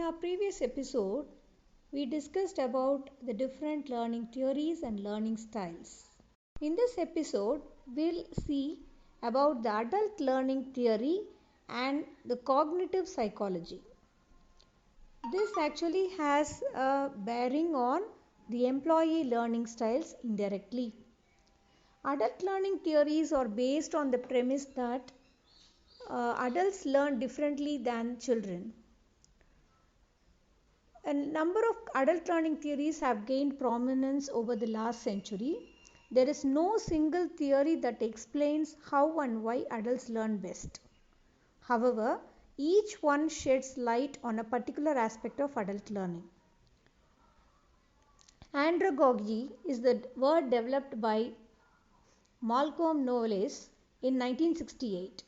In our previous episode, we discussed about the different learning theories and learning styles. In this episode, we'll see about the adult learning theory and the cognitive psychology. This actually has a bearing on the employee learning styles indirectly. Adult learning theories are based on the premise that adults learn differently than children. A number of adult learning theories have gained prominence over the last century. There is no single theory that explains how and why adults learn best. However, each one sheds light on a particular aspect of adult learning. Andragogy is the word developed by Malcolm Knowles in 1968.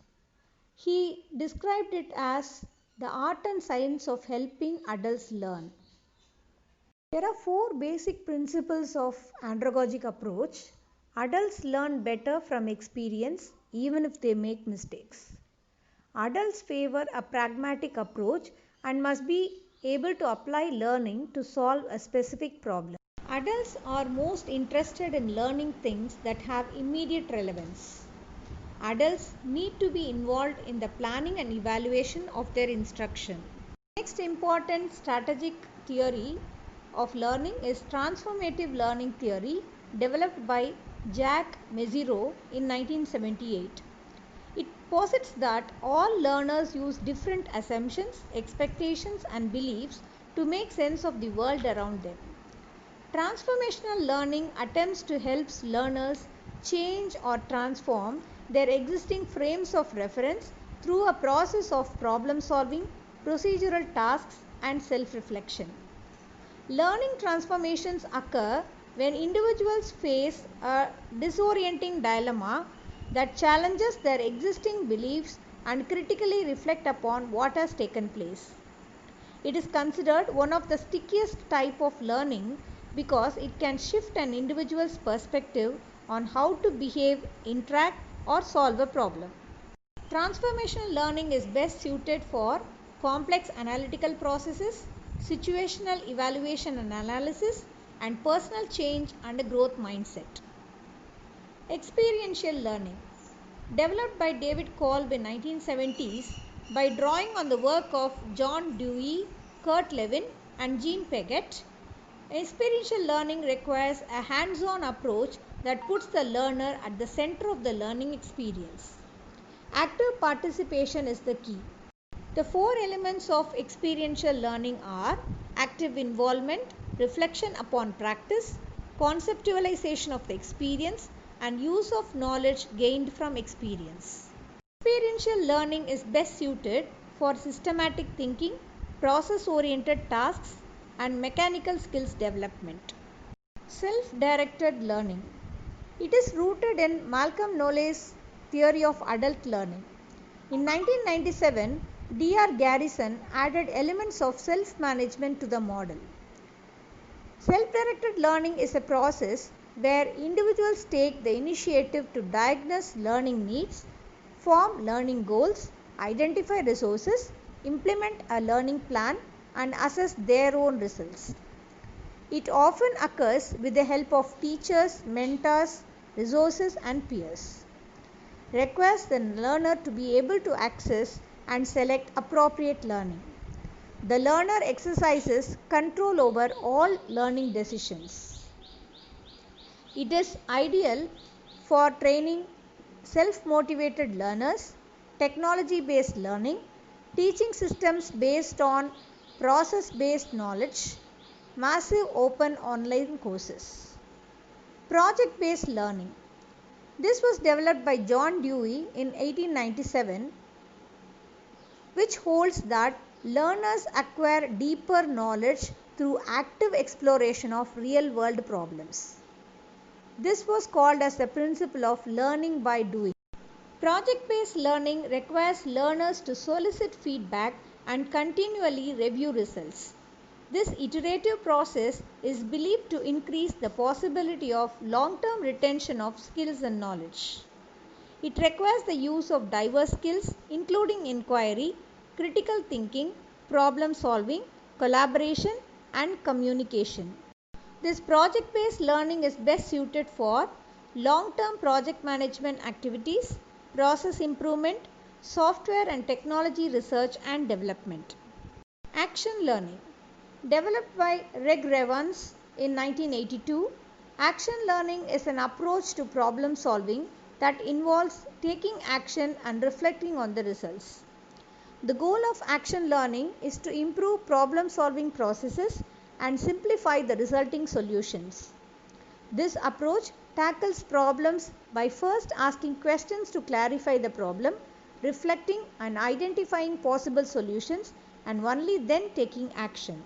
He described it as the art and science of helping adults learn. There are four basic principles of andragogic approach. Adults learn better from experience even if they make mistakes. Adults favor a pragmatic approach and must be able to apply learning to solve a specific problem. Adults are most interested in learning things that have immediate relevance. Adults need to be involved in the planning and evaluation of their instruction. Next important strategic theory of learning is transformative learning theory developed by Jacques Mezirow in 1978. It posits that all learners use different assumptions, expectations and beliefs to make sense of the world around them. Transformational learning attempts to help learners change or transform their existing frames of reference through a process of problem solving, procedural tasks and self-reflection. Learning transformations occur when individuals face a disorienting dilemma that challenges their existing beliefs and critically reflect upon what has taken place. It is considered one of the stickiest type of learning because it can shift an individual's perspective on how to behave, interact or solve a problem. Transformational learning is best suited for complex analytical processes, situational evaluation and analysis, and personal change and a growth mindset. Experiential learning, developed by David Kolb in 1970s by drawing on the work of John Dewey, Kurt Lewin, and Jean Piaget. Experiential learning requires a hands-on approach that puts the learner at the center of the learning experience. Active participation is the key. The four elements of experiential learning are active involvement, reflection upon practice, conceptualization of the experience, and use of knowledge gained from experience. Experiential learning is best suited for systematic thinking, process-oriented tasks, and mechanical skills development. Self-directed learning. It is rooted in Malcolm Knowles' theory of adult learning. In 1997, D.R. Garrison added elements of self-management to the model. Self-directed learning is a process where individuals take the initiative to diagnose learning needs, form learning goals, identify resources, implement a learning plan, and assess their own results. It often occurs with the help of teachers, mentors, resources, and peers. Requires the learner to be able to access and select appropriate learning. The learner exercises control over all learning decisions. It is ideal for training self-motivated learners, technology-based learning, teaching systems based on process-based knowledge, massive open online courses. Project-based learning. This was developed by John Dewey in 1897, which holds that learners acquire deeper knowledge through active exploration of real-world problems. This was called as the principle of learning by doing. Project-based learning requires learners to solicit feedback and continually review results. This iterative process is believed to increase the possibility of long-term retention of skills and knowledge. It requires the use of diverse skills including inquiry, critical thinking, problem solving, collaboration, and communication. This project-based learning is best suited for long-term project management activities, process improvement, software and technology research and development. Action learning. Developed by Reg Revans in 1982, action learning is an approach to problem solving that involves taking action and reflecting on the results. The goal of action learning is to improve problem solving processes and simplify the resulting solutions. This approach tackles problems by first asking questions to clarify the problem, reflecting and identifying possible solutions, and only then taking action.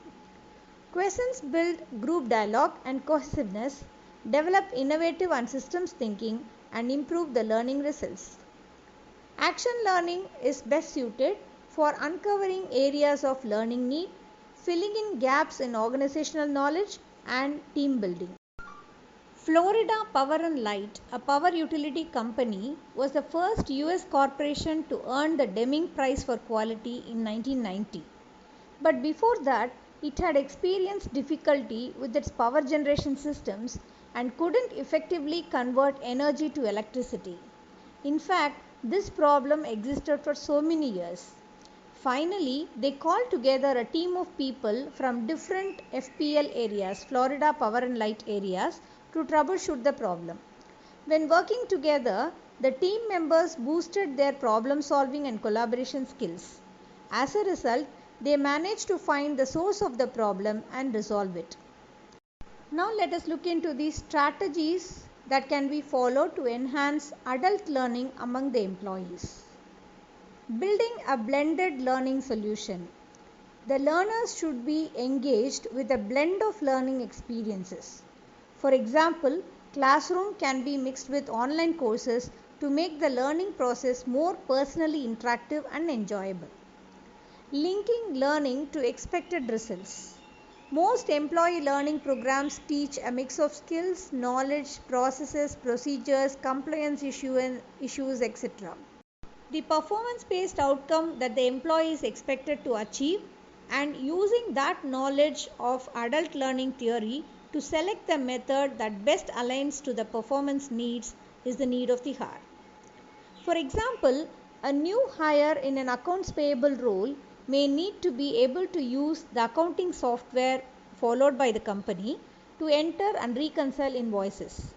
Questions build group dialogue and cohesiveness, develop innovative and systems thinking, and improve the learning results. Action learning is best suited for uncovering areas of learning need, filling in gaps in organizational knowledge, and team building. Florida Power and Light, a power utility company, was the first US corporation to earn the Deming Prize for Quality in 1990. But before that, it had experienced difficulty with its power generation systems and couldn't effectively convert energy to electricity. In fact, this problem existed for so many years. Finally, they called together a team of people from different FPL areas, Florida Power and Light areas, to troubleshoot the problem. When working together, the team members boosted their problem solving and collaboration skills. As a result, they managed to find the source of the problem and resolve it. Now let us look into the strategies that can be followed to enhance adult learning among the employees. Building a blended learning solution. The learners should be engaged with a blend of learning experiences. For example, classroom can be mixed with online courses to make the learning process more personally interactive and enjoyable. Linking learning to expected results. Most employee learning programs teach a mix of skills, knowledge, processes, procedures, compliance issues, etc. The performance-based outcome that the employee is expected to achieve, and using that knowledge of adult learning theory to select the method that best aligns to the performance needs is the need of the hour. For example, a new hire in an accounts payable role may need to be able to use the accounting software followed by the company to enter and reconcile invoices.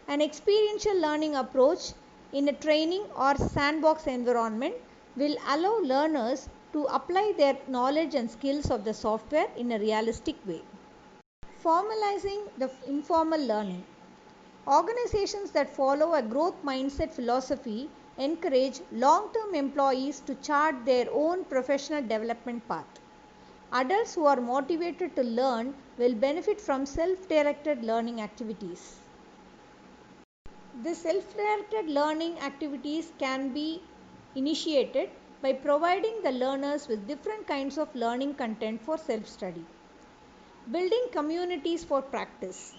An experiential learning approach in a training or sandbox environment will allow learners to apply their knowledge and skills of the software in a realistic way. Formalizing the informal learning. Organizations that follow a growth mindset philosophy encourage long-term employees to chart their own professional development path. Adults who are motivated to learn will benefit from self-directed learning activities. The self-directed learning activities can be initiated by providing the learners with different kinds of learning content for self-study. Building communities for practice.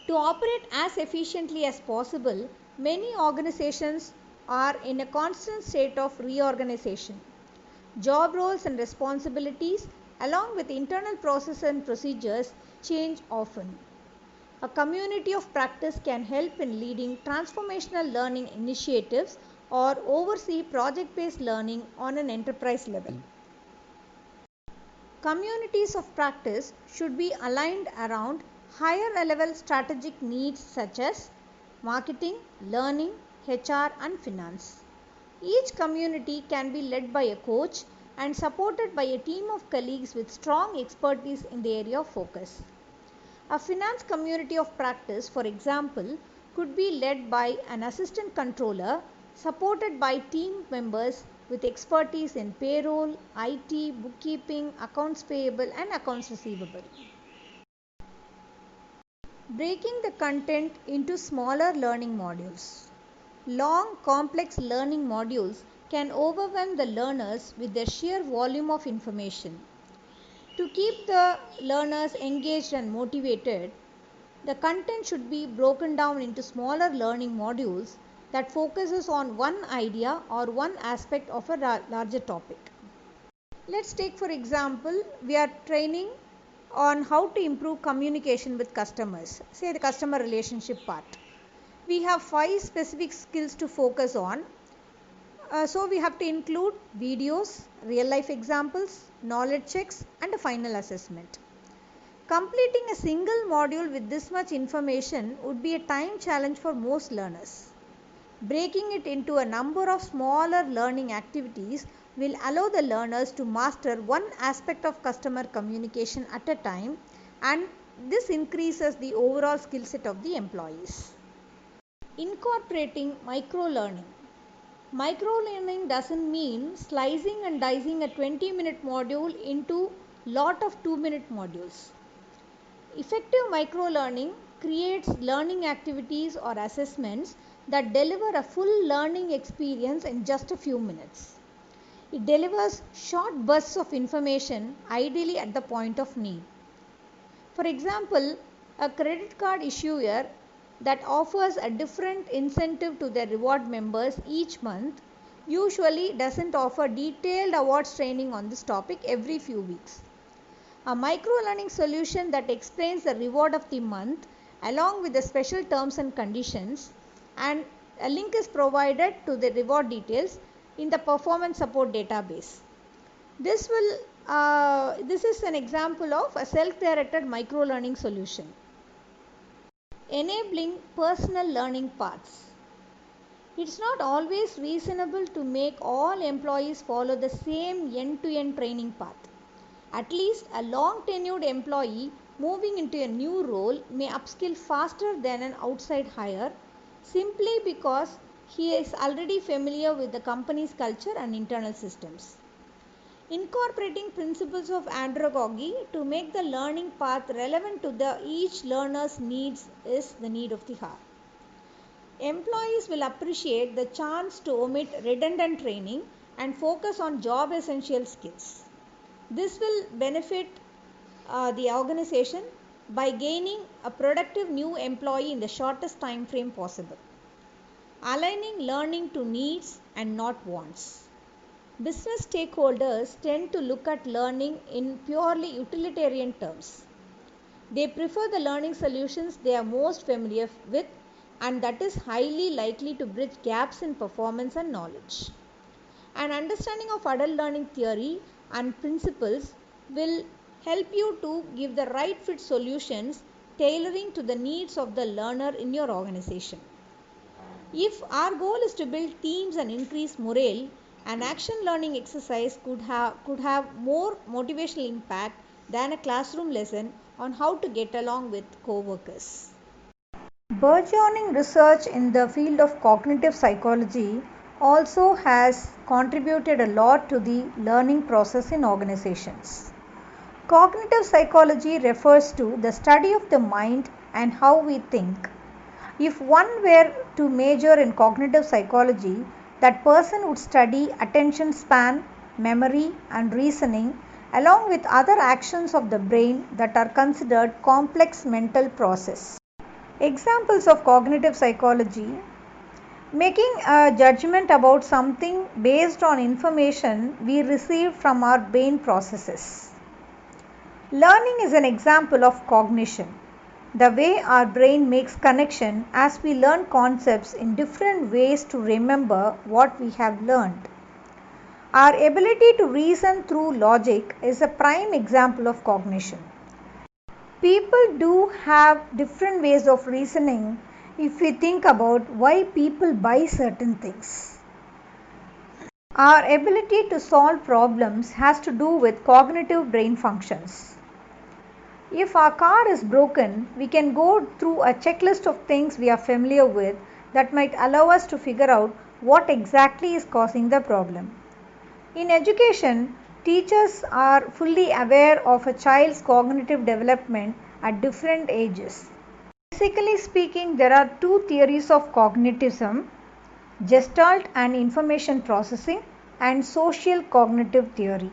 To operate as efficiently as possible, many organizations are in a constant state of reorganization. Job roles and responsibilities, along with internal processes and procedures, change often. A community of practice can help in leading transformational learning initiatives or oversee project-based learning on an enterprise level. Communities of practice should be aligned around higher level strategic needs such as marketing, learning, HR, and finance. Each community can be led by a coach and supported by a team of colleagues with strong expertise in the area of focus. A finance community of practice, for example, could be led by an assistant controller supported by team members with expertise in payroll, IT, bookkeeping, accounts payable, and accounts receivable. Breaking the content into smaller learning modules. Long, complex learning modules can overwhelm the learners with their sheer volume of information. To keep the learners engaged and motivated, the content should be broken down into smaller learning modules that focuses on one idea or one aspect of a larger topic. Let's take for example, we are training on how to improve communication with customers, say the customer relationship part. We have 5 specific skills to focus on. So we have to include videos, real life examples, knowledge checks and a final assessment. Completing a single module with this much information would be a time challenge for most learners. Breaking it into a number of smaller learning activities will allow the learners to master one aspect of customer communication at a time, and this increases the overall skill set of the employees. Incorporating micro-learning. Micro-learning doesn't mean slicing and dicing a 20-minute module into lot of 2-minute modules. Effective micro-learning creates learning activities or assessments that deliver a full learning experience in just a few minutes. It delivers short bursts of information, ideally at the point of need. For example, a credit card issuer that offers a different incentive to their reward members each month usually doesn't offer detailed awards training on this topic every few weeks. A micro-learning solution that explains the reward of the month along with the special terms and conditions, and a link is provided to the reward details in the performance support database. This is an example of a self-directed micro-learning solution. Enabling personal learning paths. It's not always reasonable to make all employees follow the same end-to-end training path. At least a long-tenured employee moving into a new role may upskill faster than an outside hire simply because he is already familiar with the company's culture and internal systems. Incorporating principles of andragogy to make the learning path relevant to each learner's needs is the need of the hour. Employees will appreciate the chance to omit redundant training and focus on job essential skills. This will benefit the organization by gaining a productive new employee in the shortest time frame possible. Aligning learning to needs and not wants. Business stakeholders tend to look at learning in purely utilitarian terms. They prefer the learning solutions they are most familiar with, and that is highly likely to bridge gaps in performance and knowledge. An understanding of adult learning theory and principles will help you to give the right fit solutions tailoring to the needs of the learner in your organization. If our goal is to build teams and increase morale, an action learning exercise could have more motivational impact than a classroom lesson on how to get along with co-workers. Burgeoning research in the field of cognitive psychology also has contributed a lot to the learning process in organizations. Cognitive psychology refers to the study of the mind and how we think. If one were to major in cognitive psychology, that person would study attention span, memory and reasoning along with other actions of the brain that are considered complex mental process. Examples of cognitive psychology: making a judgment about something based on information we receive from our brain processes. Learning is an example of cognition, the way our brain makes connection as we learn concepts in different ways to remember what we have learned. Our ability to reason through logic is a prime example of cognition. People do have different ways of reasoning if we think about why people buy certain things. Our ability to solve problems has to do with cognitive brain functions. If our car is broken, we can go through a checklist of things we are familiar with that might allow us to figure out what exactly is causing the problem. In education, teachers are fully aware of a child's cognitive development at different ages. Basically speaking, there are two theories of cognitivism: gestalt and information processing, and social cognitive theory.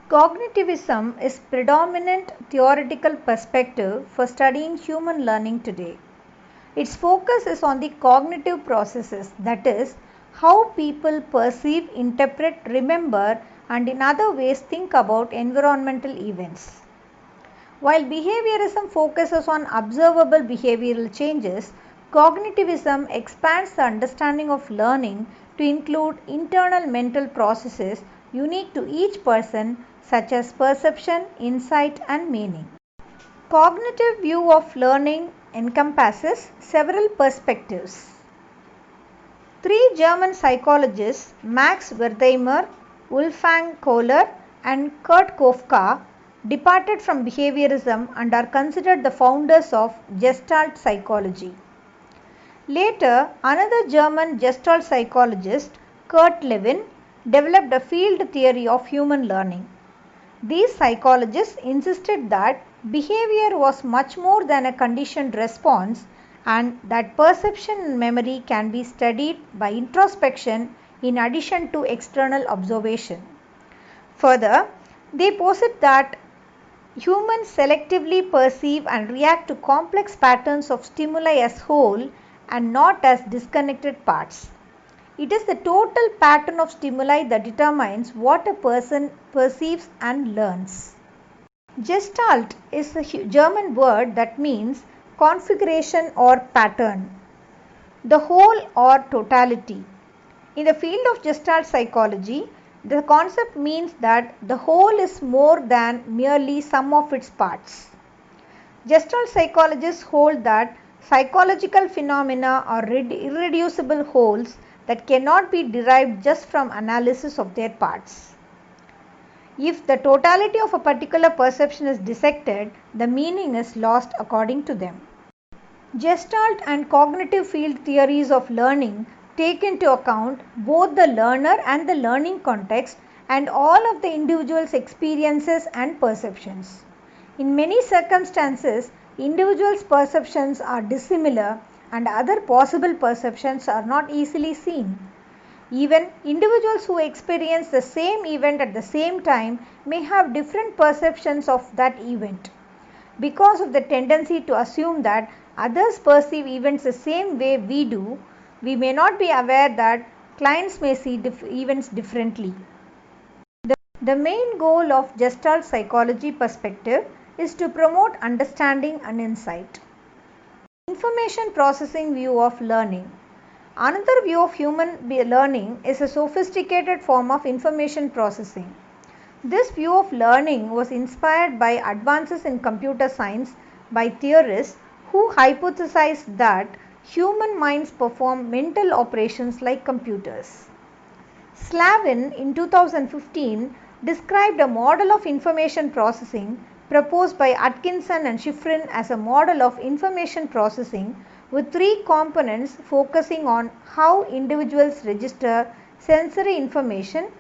Cognitivism is predominant theoretical perspective for studying human learning today. Its focus is on the cognitive processes, that is, how people perceive, interpret, remember and in other ways think about environmental events. While behaviorism focuses on observable behavioral changes, cognitivism expands the understanding of learning to include internal mental processes unique to each person, such as perception, insight, and meaning. Cognitive view of learning encompasses several perspectives. Three German psychologists, Max Wertheimer, Wolfgang Kohler, and Kurt Kofka, departed from behaviorism and are considered the founders of gestalt psychology. Later, another German gestalt psychologist, Kurt Lewin, developed a field theory of human learning. These psychologists insisted that behavior was much more than a conditioned response and that perception and memory can be studied by introspection in addition to external observation. Further, they posit that humans selectively perceive and react to complex patterns of stimuli as whole and not as disconnected parts. It is the total pattern of stimuli that determines what a person perceives and learns. Gestalt is a German word that means configuration or pattern, the whole or totality. In the field of gestalt psychology, the concept means that the whole is more than merely sum of its parts. Gestalt psychologists hold that psychological phenomena are irreducible wholes that cannot be derived just from analysis of their parts. If the totality of a particular perception is dissected, the meaning is lost according to them. Gestalt and cognitive field theories of learning take into account both the learner and the learning context and all of the individual's experiences and perceptions. In many circumstances, individuals' perceptions are dissimilar and other possible perceptions are not easily seen. Even individuals who experience the same event at the same time may have different perceptions of that event. Because of the tendency to assume that others perceive events the same way we do, we may not be aware that clients may see events differently. The main goal of gestalt psychology perspective is to promote understanding and insight. Information processing view of learning. Another view of human learning is a sophisticated form of information processing. This view of learning was inspired by advances in computer science by theorists who hypothesized that human minds perform mental operations like computers. Slavin in 2015 described a model of information processing proposed by Atkinson and Shiffrin as a model of information processing with three components focusing on how individuals register sensory information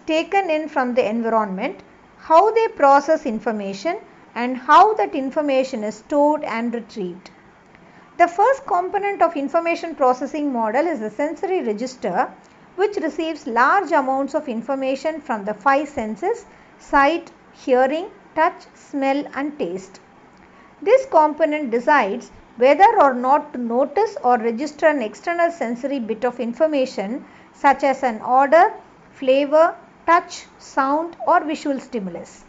taken in from the environment, how they process information, and how that information is stored and retrieved. The first component of information processing model is the sensory register, which receives large amounts of information from the five senses: sight, hearing, touch, smell, and taste. This component decides whether or not to notice or register an external sensory bit of information such as an odor, flavor, touch, sound, or visual stimulus.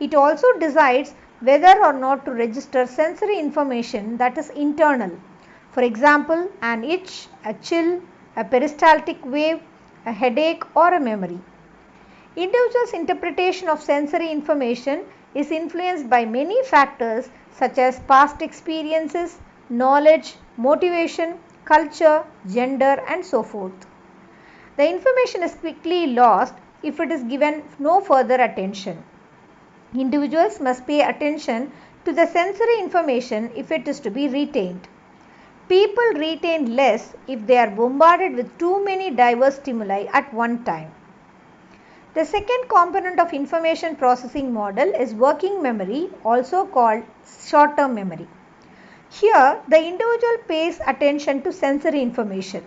It also decides whether or not to register sensory information that is internal. For example, an itch, a chill, a peristaltic wave, a headache, or a memory. Individuals' interpretation of sensory information is influenced by many factors such as past experiences, knowledge, motivation, culture, gender, and so forth. The information is quickly lost if it is given no further attention. Individuals must pay attention to the sensory information if it is to be retained. People retain less if they are bombarded with too many diverse stimuli at one time. The second component of information processing model is working memory, also called short-term memory. Here, the individual pays attention to sensory information.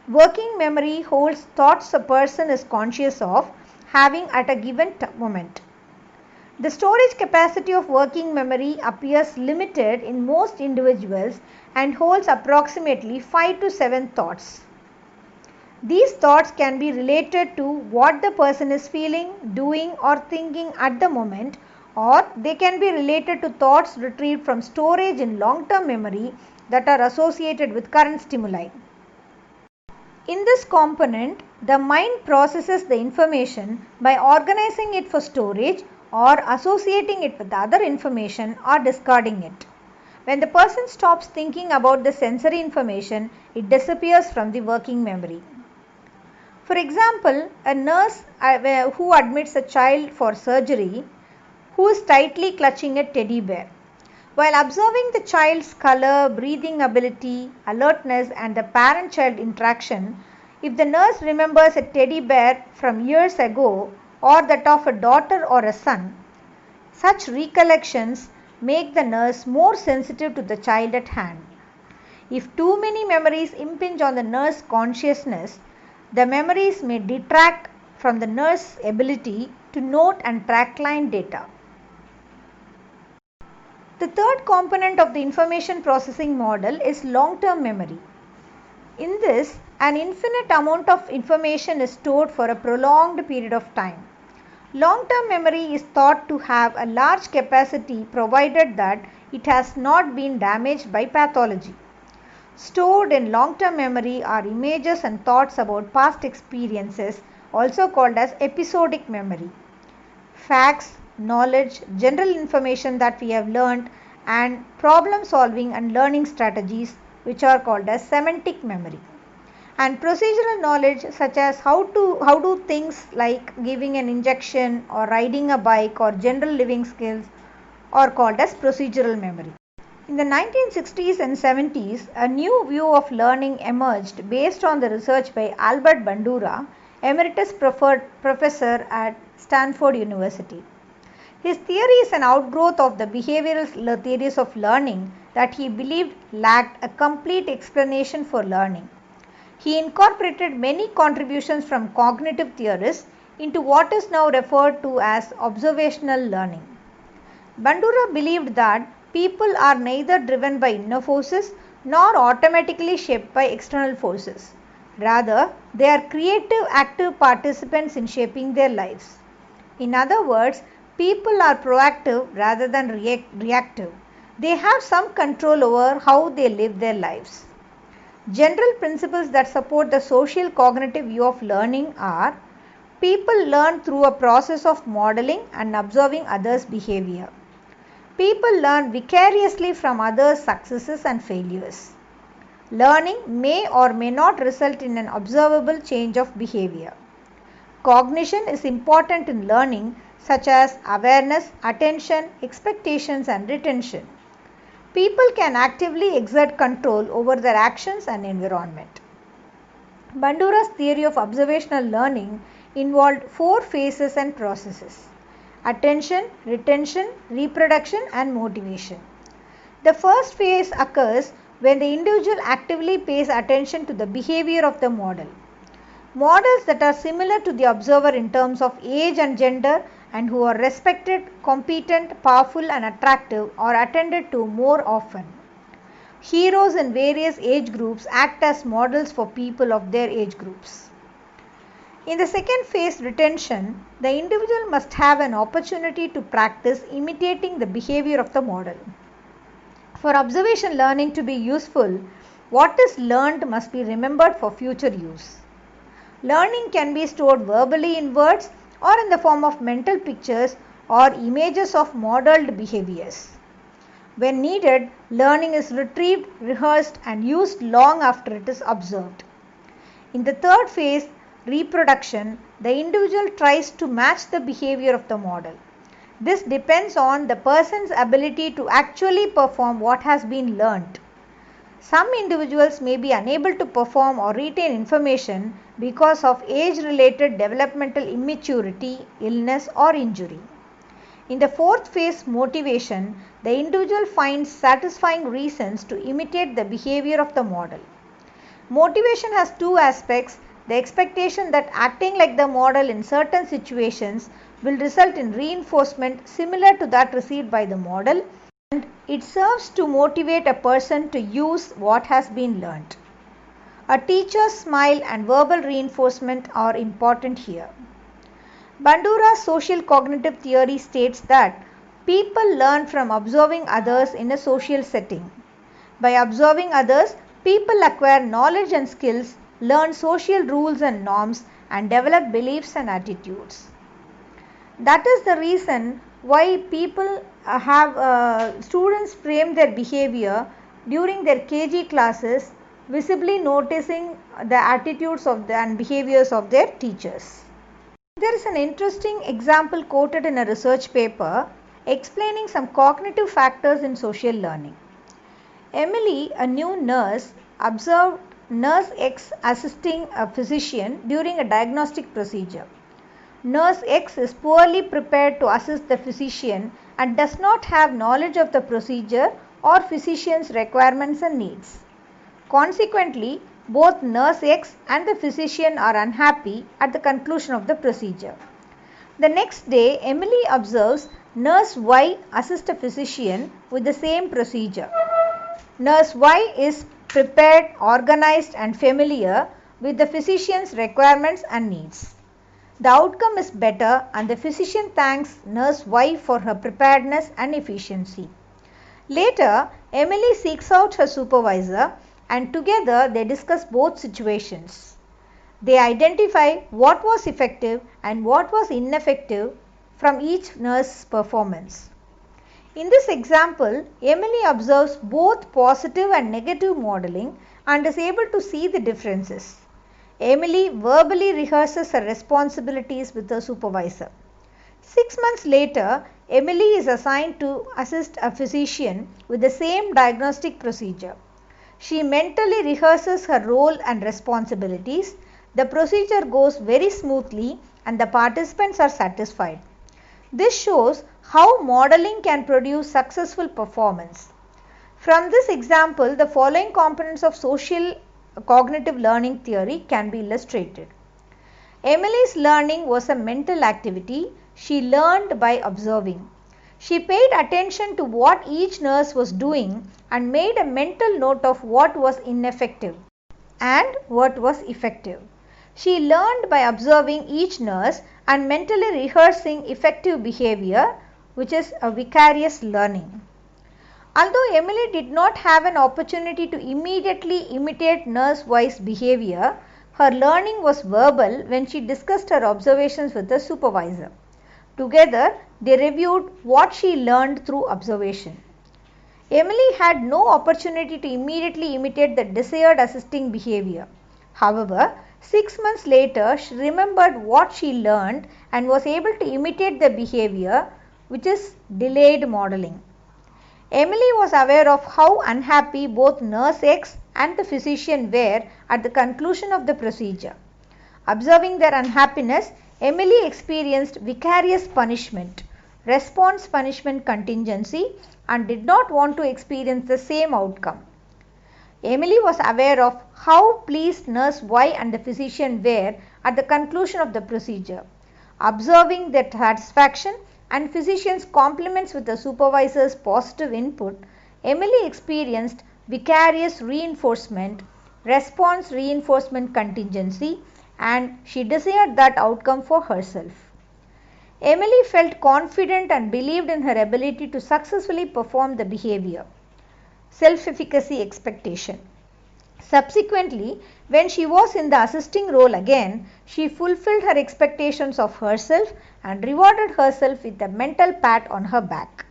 Working memory holds thoughts a person is conscious of having at a given moment. The storage capacity of working memory appears limited in most individuals and holds approximately 5 to 7 thoughts. These thoughts can be related to what the person is feeling, doing or thinking at the moment, or they can be related to thoughts retrieved from storage in long-term memory that are associated with current stimuli. In this component, the mind processes the information by organizing it for storage or associating it with other information or discarding it. When the person stops thinking about the sensory information, it disappears from the working memory. For example, a nurse who admits a child for surgery who is tightly clutching a teddy bear. While observing the child's color, breathing ability, alertness and the parent-child interaction, if the nurse remembers a teddy bear from years ago or that of a daughter or a son, such recollections make the nurse more sensitive to the child at hand. If too many memories impinge on the nurse's consciousness, the memories may detract from the nurse's ability to note and track line data. The third component of the information processing model is long-term memory. In this, an infinite amount of information is stored for a prolonged period of time. Long-term memory is thought to have a large capacity provided that it has not been damaged by pathology. Stored in long-term memory are images and thoughts about past experiences, also called as episodic memory. Facts, knowledge, general information that we have learned, and problem solving and learning strategies, which are called as semantic memory. And procedural knowledge such as how do things like giving an injection or riding a bike or general living skills are called as procedural memory. In the 1960s and 70s, a new view of learning emerged based on the research by Albert Bandura, Emeritus Professor at Stanford University. His theory is an outgrowth of the behavioral theories of learning that he believed lacked a complete explanation for learning. He incorporated many contributions from cognitive theorists into what is now referred to as observational learning. Bandura believed that people are neither driven by inner forces nor automatically shaped by external forces. Rather, they are creative, active participants in shaping their lives. In other words, people are proactive rather than reactive. They have some control over how they live their lives. General principles that support the social cognitive view of learning are: people learn through a process of modeling and observing others' behavior. People learn vicariously from others' successes and failures. Learning may or may not result in an observable change of behavior. Cognition is important in learning, such as awareness, attention, expectations, and retention. People can actively exert control over their actions and environment. Bandura's theory of observational learning involved 4 phases and processes: attention, retention, reproduction, and motivation. The first phase occurs when the individual actively pays attention to the behavior of the model. Models that are similar to the observer in terms of age and gender and who are respected, competent, powerful, and attractive are attended to more often. Heroes in various age groups act as models for people of their age groups. In the second phase, retention, the individual must have an opportunity to practice imitating the behavior of the model. For observation learning to be useful, what is learned must be remembered for future use. Learning can be stored verbally in words or in the form of mental pictures or images of modeled behaviors. When needed, learning is retrieved, rehearsed, and used long after it is observed. In the third phase, reproduction, the individual tries to match the behavior of the model. This depends on the person's ability to actually perform what has been learnt. Some individuals may be unable to perform or retain information because of age-related developmental immaturity, illness, or injury. In the fourth phase, motivation, the individual finds satisfying reasons to imitate the behavior of the model. Motivation has 2 aspects: the expectation that acting like the model in certain situations will result in reinforcement similar to that received by the model, and it serves to motivate a person to use what has been learnt. A teacher's smile and verbal reinforcement are important here. Bandura's social cognitive theory states that people learn from observing others in a social setting. By observing others, people acquire knowledge and skills, learn social rules and norms, and develop beliefs and attitudes. That is the reason why people students frame their behavior during their KG classes, visibly noticing the attitudes and behaviors of their teachers. There is an interesting example quoted in a research paper explaining some cognitive factors in social learning. Emily, a new nurse, observed Nurse X assisting a physician during a diagnostic procedure. Nurse X is poorly prepared to assist the physician and does not have knowledge of the procedure or physician's requirements and needs. Consequently, both Nurse X and the physician are unhappy at the conclusion of the procedure. The next day, Emily observes Nurse Y assist a physician with the same procedure. Nurse Y is prepared, organized, and familiar with the physician's requirements and needs. The outcome is better, and the physician thanks Nurse Y for her preparedness and efficiency. Later, Emily seeks out her supervisor, and together they discuss both situations. They identify what was effective and what was ineffective from each nurse's performance. In this example, Emily observes both positive and negative modeling and is able to see the differences. Emily verbally rehearses her responsibilities with her supervisor. 6 months later, Emily is assigned to assist a physician with the same diagnostic procedure. She mentally rehearses her role and responsibilities. The procedure goes very smoothly and the participants are satisfied. This shows how modeling can produce successful performance. From this example, the following components of social cognitive learning theory can be illustrated. Emily's learning was a mental activity. She learned by observing. She paid attention to what each nurse was doing and made a mental note of what was ineffective and what was effective. She learned by observing each nurse and mentally rehearsing effective behavior, which is a vicarious learning. Although Emily did not have an opportunity to immediately imitate Nurse Y's behavior, her learning was verbal when she discussed her observations with the supervisor. Together, they reviewed what she learned through observation. Emily had no opportunity to immediately imitate the desired assisting behavior. However, 6 months later, she remembered what she learned and was able to imitate the behavior, which is delayed modeling. Emily was aware of how unhappy both Nurse X and the physician were at the conclusion of the procedure. Observing their unhappiness, Emily experienced vicarious punishment, response punishment contingency, and did not want to experience the same outcome. Emily was aware of how pleased Nurse Y and the physician were at the conclusion of the procedure. Observing their satisfaction and physician's compliments with the supervisor's positive input, Emily experienced vicarious reinforcement, response reinforcement contingency, and she desired that outcome for herself. Emily felt confident and believed in her ability to successfully perform the behavior. Self-efficacy expectation. Subsequently, when she was in the assisting role again, she fulfilled her expectations of herself and rewarded herself with a mental pat on her back.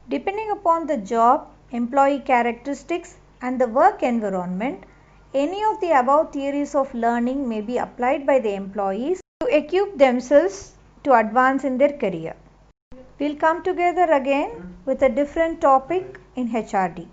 Depending upon the job, employee characteristics, and the work environment, any of the above theories of learning may be applied by the employees to equip themselves to advance in their career. We'll come together again with a different topic in HRD.